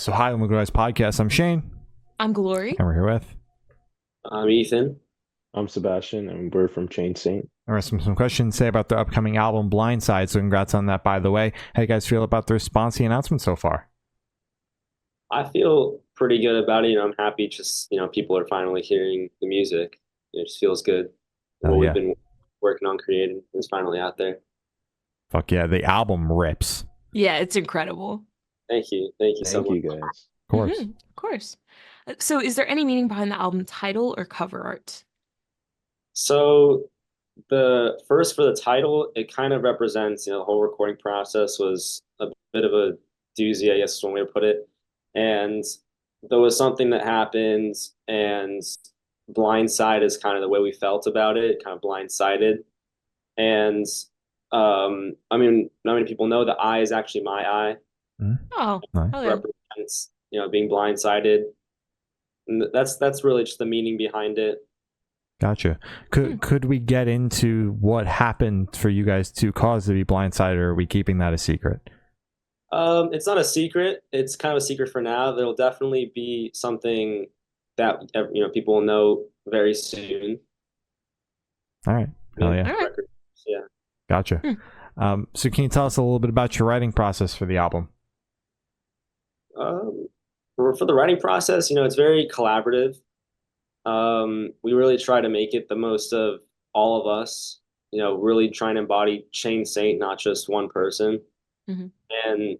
So hi, welcome to Guys Podcast. I'm Shane. I'm Glory. And we're here with. I'm Ethan. I'm Sebastian, and we're from Chain Saint. There are some questions to say about the upcoming album Blindside, so congrats on that, by the way. How do you guys feel about the response to the announcement so far? I feel pretty good about it. I'm happy just, people are finally hearing the music. It just feels good. What we've been working on creating is finally out there. Fuck yeah, the album rips. Yeah, it's incredible. Thank you. Thank you so much. Thank you, guys. Of course. Mm-hmm, of course. So is there any meaning behind the album title or cover art? So the first for the title, it kind of represents, the whole recording process was a bit of a doozy, I guess is one way to put it. And there was something that happened, and Blindside is kind of the way we felt about it, kind of blindsided. And I mean, not many people know the eye is actually my eye. Oh, nice. yeah. Represents, being blindsided. And that's really just the meaning behind it. Gotcha. Could we get into what happened for you guys to cause to be blindsided, or are we keeping that a secret? It's not a secret. It's kind of a secret for now. There'll definitely be something that people will know very soon. All right. Hell yeah. All right. Yeah. Gotcha. So can you tell us a little bit about your writing process for the album? For the writing process, it's very collaborative. We really try to make it the most of all of us, really trying to embody Chain Saint, not just one person. Mm-hmm. And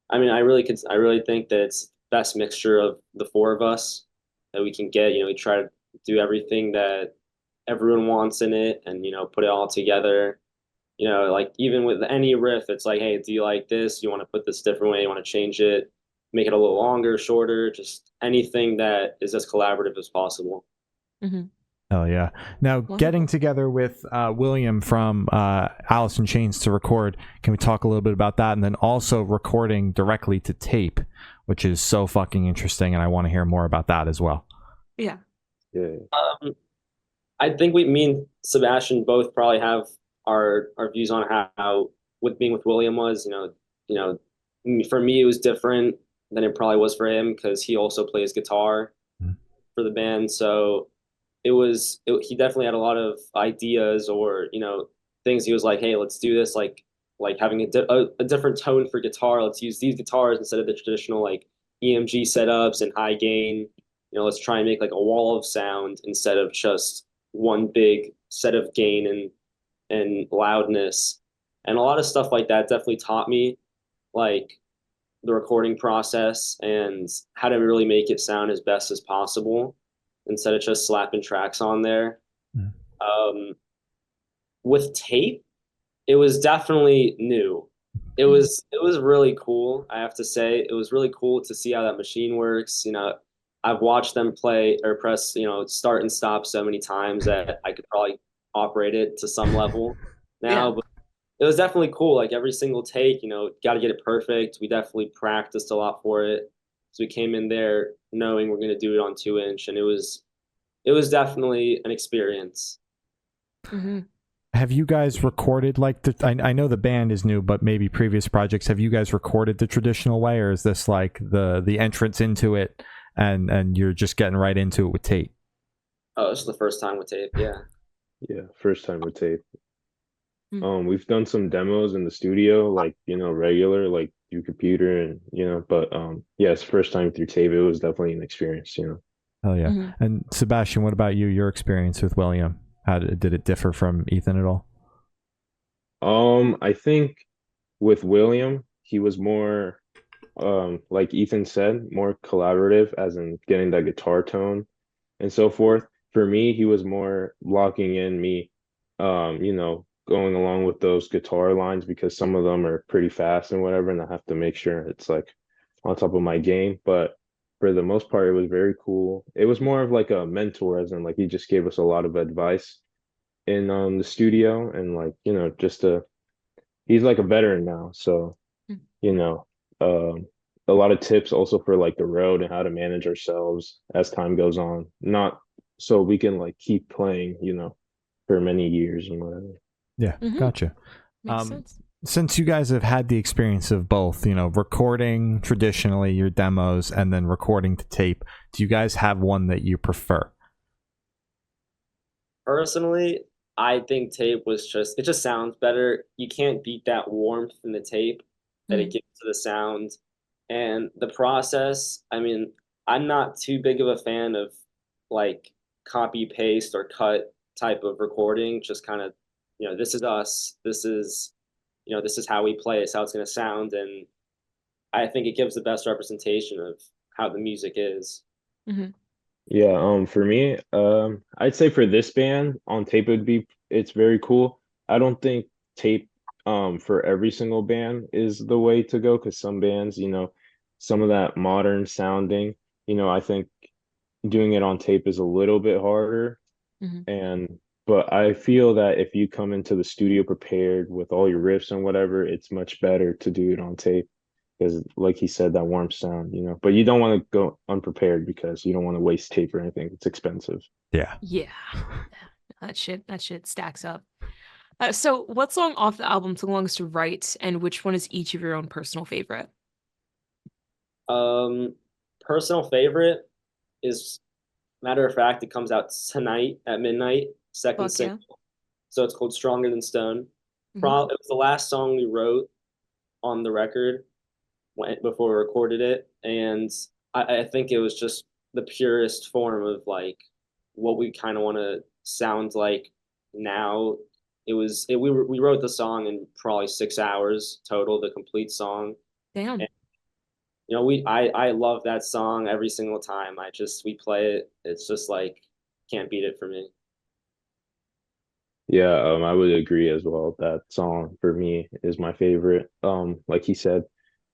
I mean, I really think that it's the best mixture of the four of us that we can get. We try to do everything that everyone wants in it and, put it all together. Like even with any riff, it's like, hey, do you like this? You want to put this different way? You want to change it? Make it a little longer, shorter, just anything that is as collaborative as possible. Mm-hmm. Hell yeah. Now, getting together with William from Alice in Chains to record, can we talk a little bit about that? And then also recording directly to tape, which is so fucking interesting, and I want to hear more about that as well. Yeah. Yeah. I think me and Sebastian both probably have our views on how with being with William was, for me it was different than it probably was for him because he also plays guitar for the band. So he definitely had a lot of ideas or, things he was like, hey, let's do this. Like having a different tone for guitar. Let's use these guitars instead of the traditional like EMG setups and high gain. Let's try and make like a wall of sound instead of just one big set of gain and loudness. And a lot of stuff like that definitely taught me like the recording process and how to really make it sound as best as possible instead of just slapping tracks on there. With tape, it was definitely new. It was really cool. I have to say, it was really cool to see how that machine works. I've watched them play or press, start and stop so many times that I could probably operate it to some level now. Yeah. But it was definitely cool. Like every single take, got to get it perfect. We definitely practiced a lot for it. So we came in there knowing we're going to do it on 2-inch, and it was definitely an experience. Mm-hmm. Have you guys recorded like I know the band is new, but maybe previous projects, have you guys recorded the traditional way, or is this like the entrance into it and you're just getting right into it with tape? Oh, this is the first time with tape. Yeah. Yeah, first time with tape. We've done some demos in the studio, like, regular, like through computer and, but yes, first time through tape, it was definitely an experience, Hell yeah. Mm-hmm. And Sebastian, what about you, your experience with William? How did it differ from Ethan at all? I think with William, he was more, like Ethan said, more collaborative, as in getting that guitar tone and so forth. For me, he was more locking in me, going along with those guitar lines because some of them are pretty fast and whatever, and I have to make sure it's like on top of my game. But for the most part, it was very cool. It was more of like a mentor, as in like he just gave us a lot of advice in the studio, and like, he's like a veteran now, so you know, a lot of tips also for like the road and how to manage ourselves as time goes on. Not so we can like keep playing, for many years and whatever. Yeah, Mm-hmm. gotcha. Makes sense. since you guys have had the experience of both, recording traditionally your demos and then recording to tape, do you guys have one that you prefer? Personally, I think tape it just sounds better. You can't beat that warmth in the tape that it Mhm. gives to the sound. And the process, I mean, I'm not too big of a fan of like copy paste or cut type of recording. Just kind of, this is us. This is how we play. It's how it's going to sound. And I think it gives the best representation of how the music is. Mhm. Yeah, for me, I'd say for this band on tape it's very cool. I don't think tape for every single band is the way to go because some bands, some of that modern sounding, I think doing it on tape is a little bit harder. Mhm. And but I feel that if you come into the studio prepared with all your riffs and whatever, it's much better to do it on tape because like he said, that warm sound, but you don't want to go unprepared because you don't want to waste tape or anything. It's expensive. Yeah. Yeah. That shit stacks up. So what song off the album took longest to write, and which one is each of your own personal favorite? Um, Personal favorite is matter of fact, it comes out tonight at midnight, second Fuck yeah. single. So it's called Stronger Than Stone. Mhm. It was the last song we wrote on the record before we recorded it, and I think it was just the purest form of like what we kind of want to sound like now. We wrote the song in probably 6 hours total, the complete song. Damn. And, I love that song every single time. We play it. It's just like can't beat it for me. Yeah, I would agree as well. That song for me is my favorite. Like he said,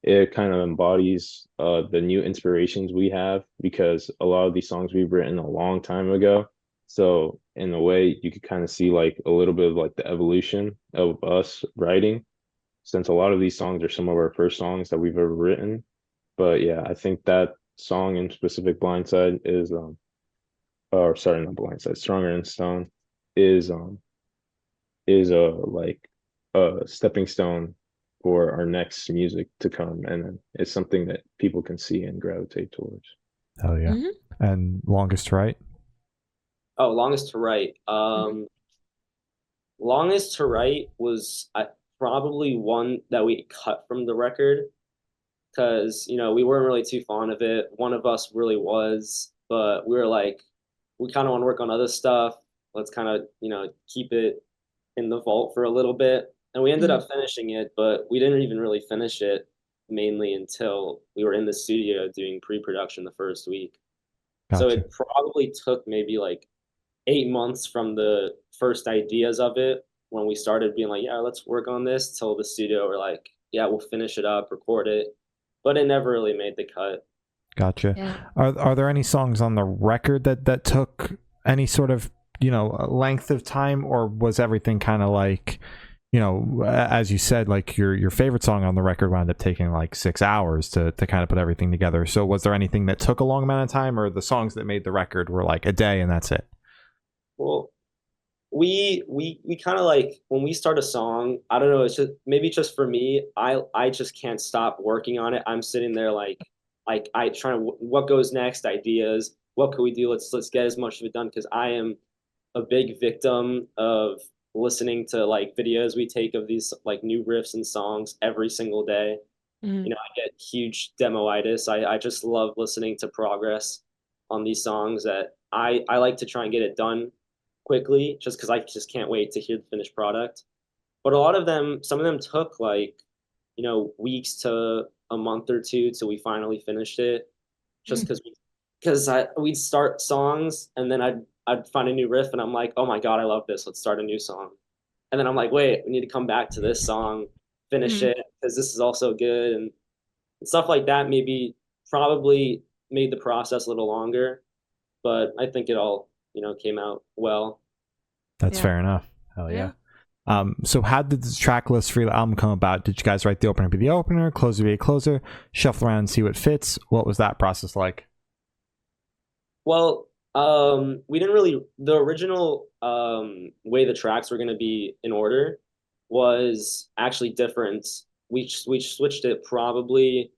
it kind of embodies the new inspirations we have because a lot of these songs we've written a long time ago. So in a way, you could kind of see like a little bit of like the evolution of us writing, since a lot of these songs are some of our first songs that we've ever written. But yeah, I think that song in specific, Blindside, is or sorry, not Blindside, Stronger Than Stone is a stepping stone for our next music to come, and then it's something that people can see and gravitate towards. Hell yeah. Mhm. And longest to write? Oh, longest to write. Mhm. Longest to write was probably one that we cut from the record because we weren't really too fond of it. One of us really was, but we were like, we kind of want to work on other stuff. Let's kind of keep it in the vault for a little bit, and we ended Mhm. up finishing it, but we didn't even really finish it mainly until we were in the studio doing pre-production the first week. So Gotcha. it probably took maybe like 8 months from the first ideas of it when we started being like, yeah, let's work on this till the studio were like, yeah, we'll finish it up, record it. But it never really made the cut. Gotcha. Yeah. Are there any songs on the record that took any sort of length of time, or was everything kind of like as you said, like your favorite song on the record wound up taking like 6 hours to kind of put everything together? So was there anything that took a long amount of time, or the songs that made the record were like a day and that's it? Well, we kind of like when we start a song, I don't know, it's just maybe just for me, I just can't stop working on it. I'm sitting there like I trying to what goes next, ideas, what can we do? Let's get as much of it done because I am a big victim of listening to like videos we take of these like new riffs and songs every single day. Mhm. I get huge demoitis. I just love listening to progress on these songs that I like to try and get it done quickly just because I just can't wait to hear the finished product. But a lot of them, some of them took like, weeks to a month or two till we finally finished it. Just Mhm. because we'd start songs and then I'd find a new riff and I'm like, oh my God, I love this. Let's start a new song. And then I'm like, wait, we need to come back to this song, finish Mhm. it because this is also good and stuff like that. Maybe probably made the process a little longer, but I think it all came out well. That's Yeah. fair enough. Hell yeah. Yeah. So how did the track list for the album come about? Did you guys write the opener be the opener, closer be a closer, shuffle around and see what fits? What was that process like? Well, we didn't really the original way the tracks were going to be in order was actually different. We switched it probably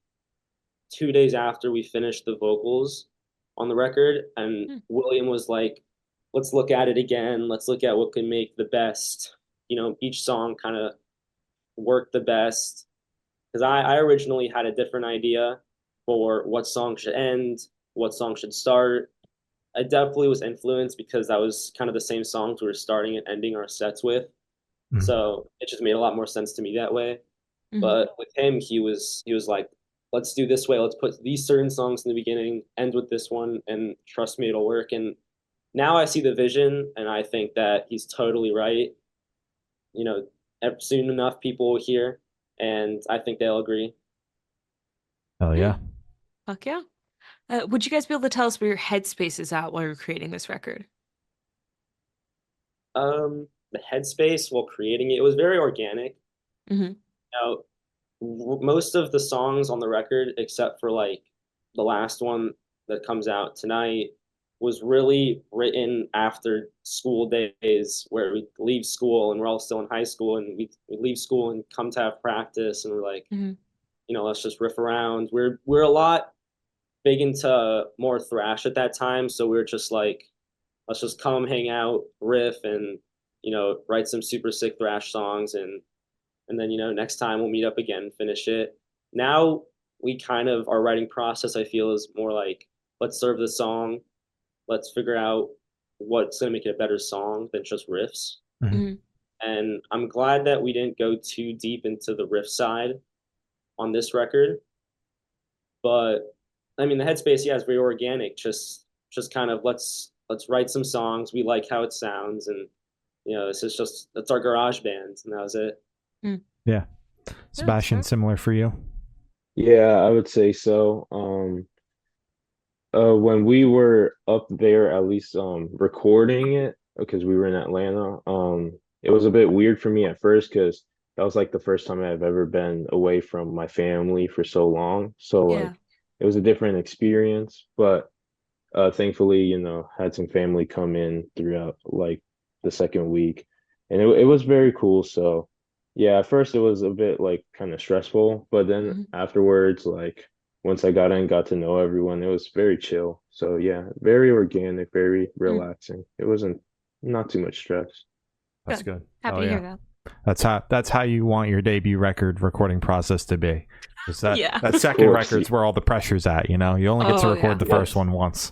2 days after we finished the vocals on the record, and Hmm. William was like, "Let's look at it again. Let's look at what can make the best, each song kind of work the best." Because I originally had a different idea for what song should end, what song should start. I definitely was influenced because that was kind of the same songs we were starting and ending our sets with. Mhm. So it just made a lot more sense to me that way. Mhm. But with him, he was like, let's do this way. Let's put these certain songs in the beginning, end with this one, and trust me, it'll work. And now I see the vision, and I think that he's totally right. You know, soon enough, people will hear, and I think they'll agree. Hell yeah. Fuck yeah. Would you guys be able to tell us where your headspace is at while you're creating this record? The headspace while creating it was very organic. Hmm. Now, most of the songs on the record, except for like the last one that comes out tonight, was really written after school days where we leave school and we're all still in high school and we leave school and come to have practice and we're like, Hmm. let's just riff around. We're a lot big into more thrash at that time, so we were just like, let's just come hang out, riff, and write some super sick thrash songs, and then next time we'll meet up again, finish it. Now we kind of our writing process I feel is more like, let's serve the song, let's figure out what's going to make it a better song than just riffs. Mhm. Hmm. And I'm glad that we didn't go too deep into the riff side on this record, but I mean the headspace, yeah, is very organic. Just kind of let's write some songs. We like how it sounds, and this is just that's our garage band, and that was it. Yeah. Sebastian, fair. similar for you? Yeah, I would say so. When we were up there, at least recording it, because we were in Atlanta, it was a bit weird for me at first because that was like the first time I've ever been away from my family for so long. So like Yeah. it was a different experience, but thankfully, had some family come in throughout like the second week, and it was very cool. So yeah, at first it was a bit like kind of stressful, but then Hmm. afterwards, like once I got in, got to know everyone, it was very chill. So yeah, very organic, very Mm. relaxing. It wasn't not too much stress. That's Good. good. Happy Oh to yeah. hear that. That's how you want your debut record recording process to be. Is Yeah. that second course. record's where all the pressure's at, you only get to Oh, record yeah. the first Yes. one once.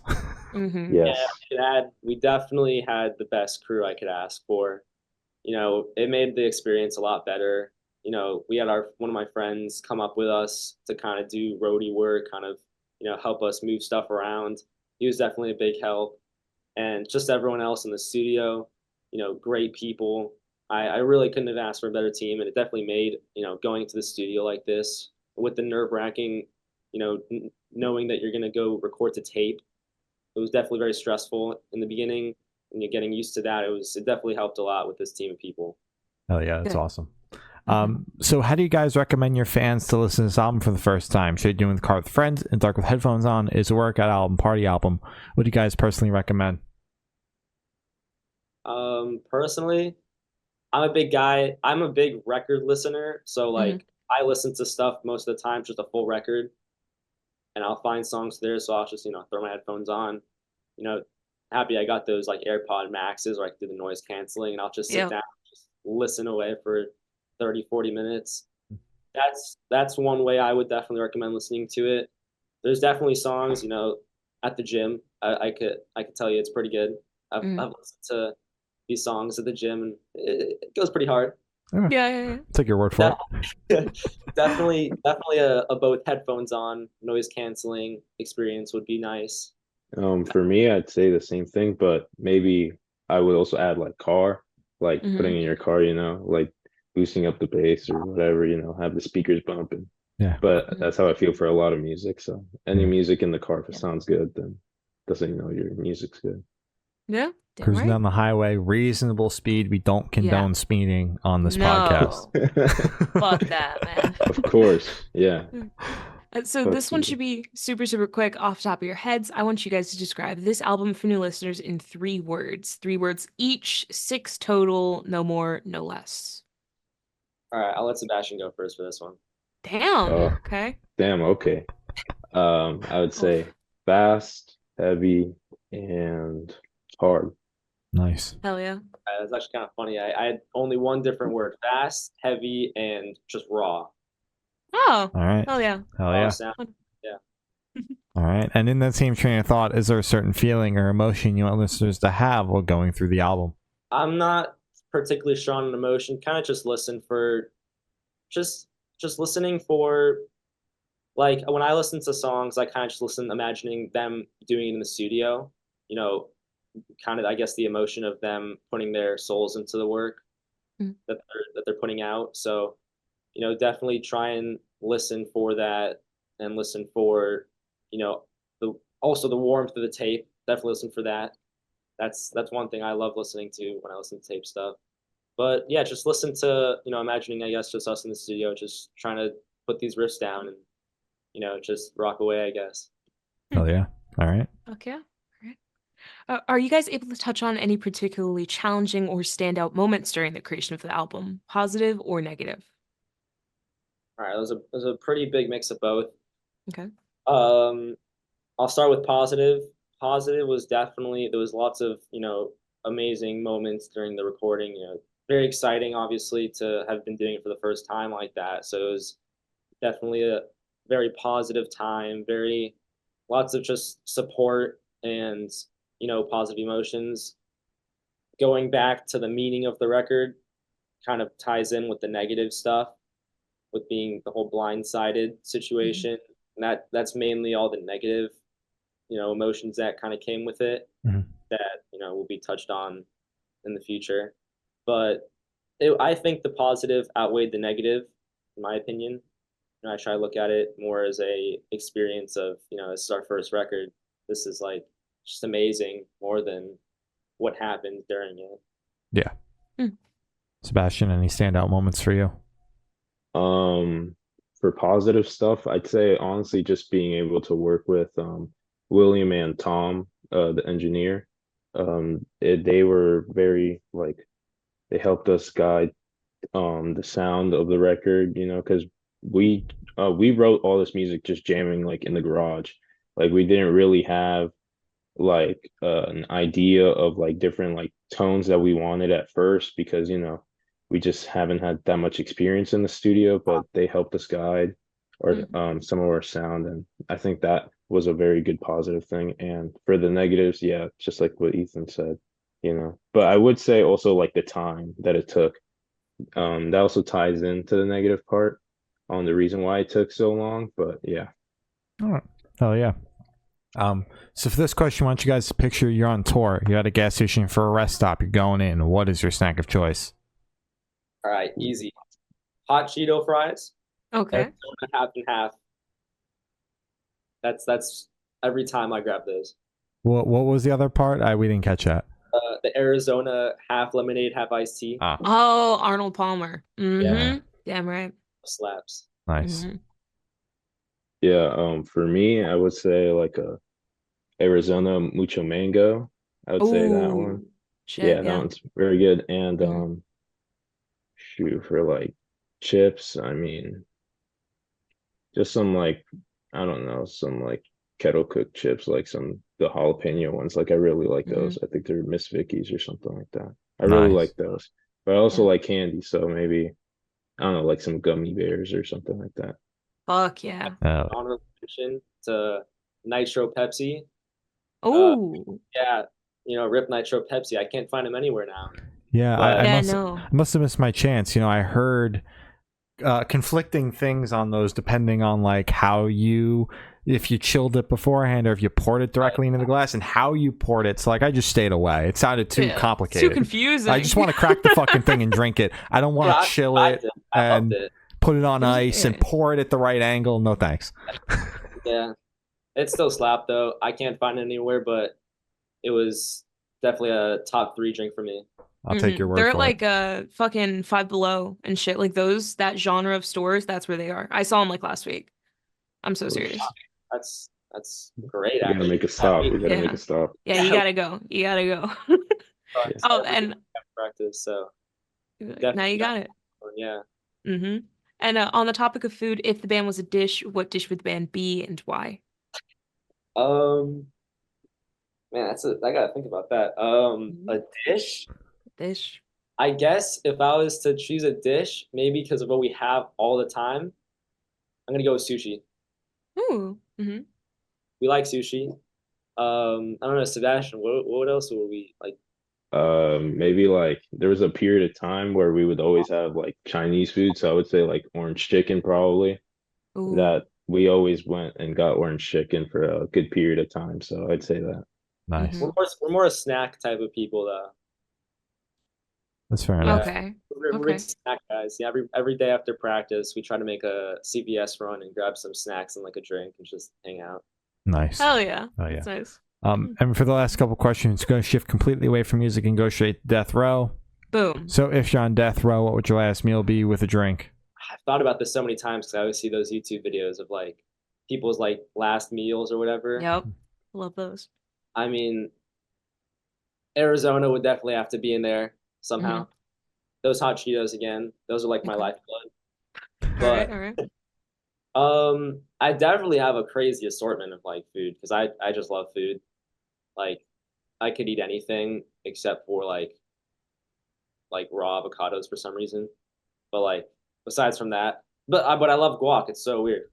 Hmm. Yeah, Yes. we definitely had the best crew I could ask for. It made the experience a lot better. We had one of my friends come up with us to kind of do roadie work, kind of, help us move stuff around. He was definitely a big help. And just everyone else in the studio, great people. I really couldn't have asked for a better team. And it definitely made, going to the studio like this with the nerve-wracking, knowing that you're going to go record to tape. It was definitely very stressful in the beginning, and you're getting used to that. It definitely helped a lot with this team of people. Oh yeah, that's Good. awesome. Mhm. So how do you guys recommend your fans to listen to this album for the first time? Should you do it in the car with friends, in the dark with headphones on? Is a workout album, party album? What do you guys personally recommend? Personally, I'm a big guy. I'm a big record listener, so Mhm. like I listen to stuff most of the time, just a full record, and I'll find songs there. So I'll just throw my headphones on. You know, happy I got those like AirPod Maxes where I can do the noise canceling, and I'll just sit Yep. down, just listen away for 30, 40 minutes. That's one way I would definitely recommend listening to it. There's definitely songs, at the gym. I could tell you it's pretty good. Mhm. I've listened to these songs at the gym, and it goes pretty hard. Okay. Yeah, yeah, yeah. Take your word for it. Definitely a both headphones on, noise canceling experience would be nice. For me, I'd say the same thing, but maybe I would also add like car, like putting Mhm. in your car, like boosting up the bass or whatever, have the speakers bumping. Yeah. But Mhm. that's how I feel for a lot of music. So any Yeah. music in the car, if it Yeah. sounds good, then doesn't your music's good. Yeah. Damn Cruising right. down the highway, reasonable speed. We don't condone speeding on this podcast. Fuck that, man. Of course. Yeah. So Fuck this one should speeding. be super, super quick off the top of your heads. I want you guys to describe this album for new listeners in 3 words. 3 words each, 6 total, no more, no less. All right, I'll let Sebastian go first for this one. Damn. Uh, Okay. damn, okay. I would say Oof. fast, heavy, and hard. Nice. Hell yeah. That's actually kind of funny. I had only one different word: fast, heavy, and just raw. Oh. All right. Hell yeah. Hell Raw yeah. sound. All right. And in that same train of thought, is there a certain feeling or emotion you want listeners to have while going through the album? I'm not particularly strong in emotion. Kind of just listen for, just listening for, like when I listen to songs, I kind of just listen, imagining them doing it in the studio. You know, kind of I guess the emotion of them putting their souls into the work Mm. that they're putting out. So, definitely try and listen for that, and listen for, the also the warmth of the tape. Definitely listen for that. That's one thing I love listening to when I listen to tape stuff. But yeah, just listen to, imagining, I guess, just us in the studio, just trying to put these riffs down and, just rock away, I guess. Hell yeah. All right. Okay. All right. Are you guys able to touch on any particularly challenging or standout moments during the creation of the album, positive or negative? All right, it was a pretty big mix of both. Okay. I'll start with positive. Positive was definitely, there was lots of, amazing moments during the recording. Very exciting, obviously, to have been doing it for the first time like that. So it was definitely a very positive time. Very lots of just support and, positive emotions. Going back to the meaning of the record kind of ties in with the negative stuff, with being the whole blindsided situation. And that's mainly all the negative, emotions that kind of came with it, Mhm. that, will be touched on in the future. But I think the positive outweighed the negative, in my opinion. I try to look at it more as a experience of, this is our first record. This is like just amazing, more than what happened during it. Yeah. Mm. Sebastian, any standout moments for you? For positive stuff, I'd say honestly just being able to work with William and Tom, the engineer. They were very like they helped us guide the sound of the record, because we wrote all this music just jamming like in the garage. Like we didn't really have like an idea of like different like tones that we wanted at first, because we just haven't had that much experience in the studio, but they helped us guide or Mhm. some of our sound, and I think that was a very good positive thing. And for the negatives, yeah, just like what Ethan said, but I would say also like the time that it took, that also ties into the negative part on the reason why it took so long. But yeah. All right. Hell yeah. So for this question, I want you guys to picture you're on tour. You're at a gas station for a rest stop. You're going in. What is your snack of choice? All right, easy. Hot Cheeto fries. Okay. Half and half. That's every time I grab those. What was the other part? We didn't catch that. The Arizona half lemonade, half iced tea. Ah, Oh, Arnold Palmer. Yeah. Damn right. Slaps. nice. Yeah, for me, I would say like a Arizona mucho mango. I would say that Oh, one. shit. Yeah, that Yeah. one's very good. And Mhm. shoot, for like chips, I mean, just some like I don't know, some like kettle cooked chips, like some the jalapeno ones. Like I really like those. I think they're Miss Vicky's or something like that. I really Nice. like those. But I also Yeah. like candy, so maybe I don't know, like some gummy bears or something like that. Fuck yeah. Honorable mention to Nitro Pepsi. Oh. Yeah, Rip Nitro Pepsi. I can't find them anywhere now. Yeah, I But Yeah, must no. I must have missed my chance. I heard conflicting things on those depending on like how if you chilled it beforehand or if you poured it directly into the glass and how you poured it. So like I just stayed away. It sounded too Yeah, complicated. Too confusing. I just want to crack the fucking thing and drink it. I don't want yeah, to chill I it did. I loved and it. put it on It was- ice and yeah. pour it at the right angle. No thanks. Yeah, it still slapped though. I can't find it anywhere, but it was definitely a top 3 drink for me. I'll take your word They're at for like it. fucking Five Below and shit. Like that genre of stores, that's where they are. I saw them like last week. I'm so serious. That's great. We gotta Actually, make a stop. We gotta make Yeah. a stop. Yeah, you gotta go. You gotta go. Yeah. Oh, and practice. So now definitely you got it. yeah. Mm-hmm. And on the topic of food, if the band was a dish, what dish would the band be and why? Um, Man, I gotta think about that. Mhm. A dish? Dish. I guess if I was to choose a dish, maybe because of what we have all the time, I'm gonna go with sushi. Ooh. Mm-hmm. We like sushi. I don't know, Sebastian, what else would we like? Maybe like there was a period of time where we would always have like Chinese food, so I would say like orange chicken probably. Ooh. That we always went and got orange chicken for a good period of time, so I'd say that. Nice. Mm-hmm. We're more a snack type of people though. That's fair enough. Yeah, Okay. we're big Okay. snack guys. Yeah, every day after practice, we try to make a CVS run and grab some snacks and like a drink and just hang out. Nice. Hell yeah. Oh yeah. That's nice. And for the last couple questions, going to shift completely away from music and go straight to death row. Boom. So if you're on death row, what would your last meal be with a drink? I've thought about this so many times because I always see those YouTube videos of like people's like last meals or whatever. Yep. Love those. I mean, Arizona would definitely have to be in there somehow. Mm-hmm. Those hot Cheetos again, those are like my Okay. lifeblood. All right. But All right. I definitely have a crazy assortment of like food because I just love food. Like I could eat anything except for like raw avocados for some reason. But like besides from that, but I love guac. It's so weird.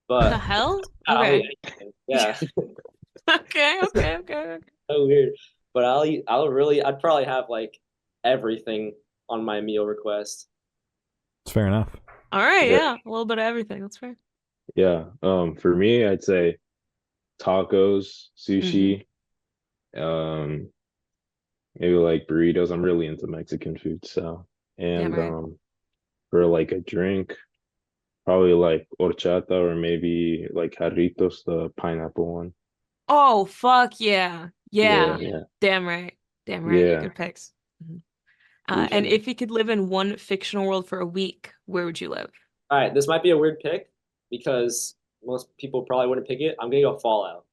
What the But hell? I'll Okay. eat anything. Yeah, Okay. Okay. Okay. so weird. But I'd probably have like everything on my meal request. It's fair enough. All right. Yeah, Yeah. A little bit of everything. That's fair. yeah. For me, I'd say tacos, Mm-hmm. sushi, maybe like burritos. I'm really into Mexican food, so Damn and right. for like a drink, probably like horchata or maybe like jarritos, the pineapple one. Oh, fuck yeah. Yeah, Yeah. yeah, Damn right. Damn right. yeah. Good picks. Mhm. And Appreciate if you could live in one fictional world for a week, where would you live? All right, this might be a weird pick because most people probably wouldn't pick it. I'm gonna go Fallout.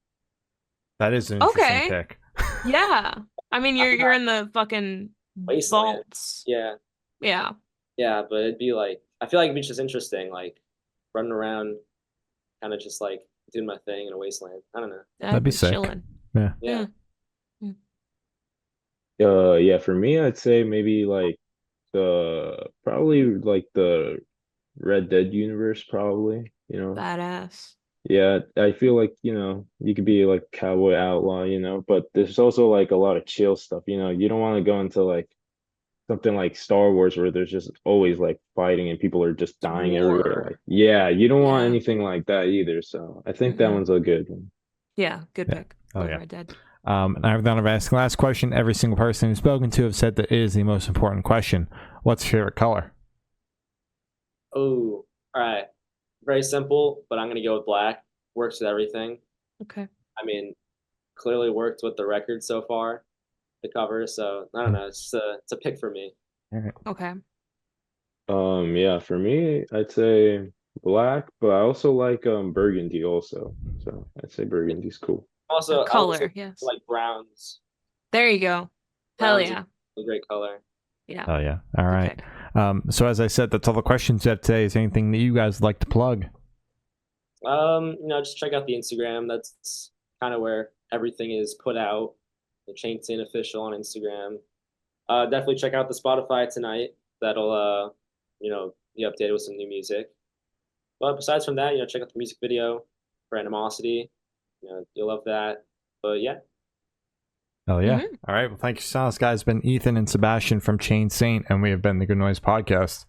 That is an interesting Okay. pick. Yeah. I mean, I'm you're not in the fucking Wasteland. vaults. Yeah, Yeah. yeah, but it'd be like I feel like it'd be just interesting, like running around, kind of just like doing my thing in a wasteland. I don't know. That'd be Just sick. chilling. Yeah. Yeah. Yeah. Yeah, for me, I'd say maybe like the probably like the Red Dead universe, probably, you know. Badass. Yeah, I feel like, you could be like cowboy outlaw, but there's also like a lot of chill stuff, you don't want to go into like something like Star Wars where there's just always like fighting and people are just It's dying everywhere. Like, war. yeah, you don't want Yeah. anything like that either. So I think that Mm-mm. one's a good one. Yeah. Good Yeah. pick. Oh Love yeah. Red Dead. And I've done asked the last question. Every single person who's spoken to have said that it is the most important question. What's your favorite color? Oh, all right. Very simple, but I'm gonna go with black. Works with everything. Okay. I mean, clearly worked with the record so far, the cover. So I don't know. It's a pick for me. All right. Okay. Yeah, for me, I'd say black, but I also like burgundy also. So I'd say burgundy's cool. A Also, I also color. Yes. like browns. There you go. Hell Browns are yeah. a great color. Yeah. Oh yeah. All Good right. pick. So as I said, that's all the questions you have today. Is there anything that you guys would like to plug? Just check out the Instagram. That's kind of where everything is put out. The Chain Saint official on Instagram. Definitely check out the Spotify tonight. That'll be updated with some new music. But besides from that, check out the music video for Animosity. You'll love that. But yeah. Oh yeah. Mhm. All right. Well, thank you so much, guys. It's been Ethan and Sebastian from Chain Saint, and we have been the Good Noise Podcast.